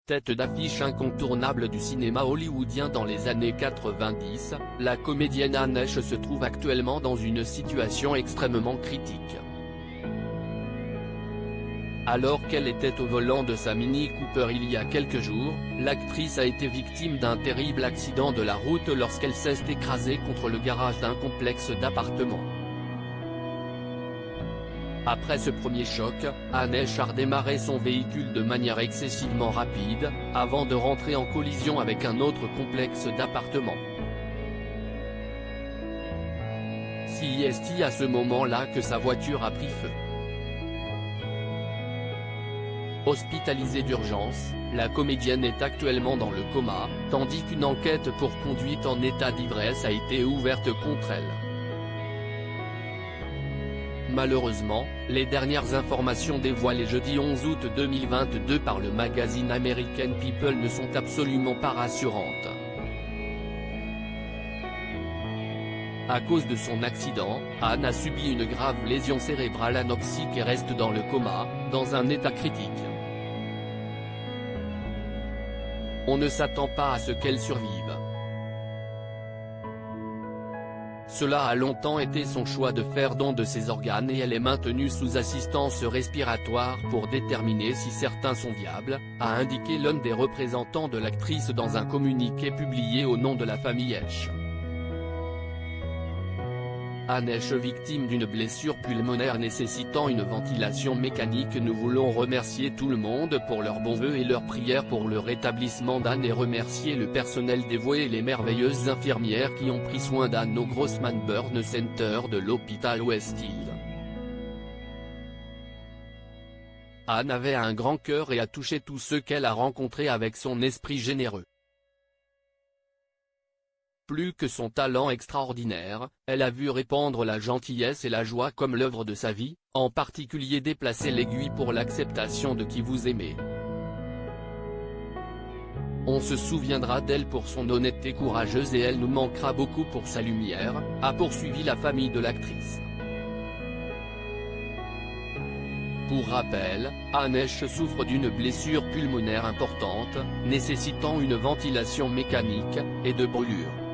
Tête d'affiche incontournable du cinéma hollywoodien dans les années 90, la comédienne Anne Heche se trouve actuellement dans une situation extrêmement critique. Alors qu'elle était au volant de sa Mini Cooper il y a quelques jours, l'actrice a été victime d'un terrible accident de la route lorsqu'elle s'est écrasée contre le garage d'un complexe d'appartements. Après ce premier choc, Anne Heche a redémarré son véhicule de manière excessivement rapide, avant de rentrer en collision avec un autre complexe d'appartements. C'est à ce moment-là que sa voiture a pris feu. Hospitalisée d'urgence, la comédienne est actuellement dans le coma, tandis qu'une enquête pour conduite en état d'ivresse a été ouverte contre elle. Malheureusement, les dernières informations dévoilées jeudi 11 août 2022 par le magazine American People ne sont absolument pas rassurantes. À cause de son accident, Anne a subi une grave lésion cérébrale anoxique et reste dans le coma, dans un état critique. On ne s'attend pas à ce qu'elle survive. Cela a longtemps été son choix de faire don de ses organes et elle est maintenue sous assistance respiratoire pour déterminer si certains sont viables, a indiqué l'un des représentants de l'actrice dans un communiqué publié au nom de la famille Heche. Anne Heche victime d'une blessure pulmonaire nécessitant une ventilation mécanique. Nous voulons remercier tout le monde pour leurs bons vœux et leurs prières pour le rétablissement d'Anne et remercier le personnel dévoué et les merveilleuses infirmières qui ont pris soin d'Anne au Grossman Burn Center de l'hôpital Westfield. Anne avait un grand cœur et a touché tous ceux qu'elle a rencontrés avec son esprit généreux. Plus que son talent extraordinaire, elle a vu répandre la gentillesse et la joie comme l'œuvre de sa vie, en particulier déplacer l'aiguille pour l'acceptation de qui vous aimez. On se souviendra d'elle pour son honnêteté courageuse et elle nous manquera beaucoup pour sa lumière, a poursuivi la famille de l'actrice. Pour rappel, Anne Heche souffre d'une blessure pulmonaire importante, nécessitant une ventilation mécanique, et de brûlures.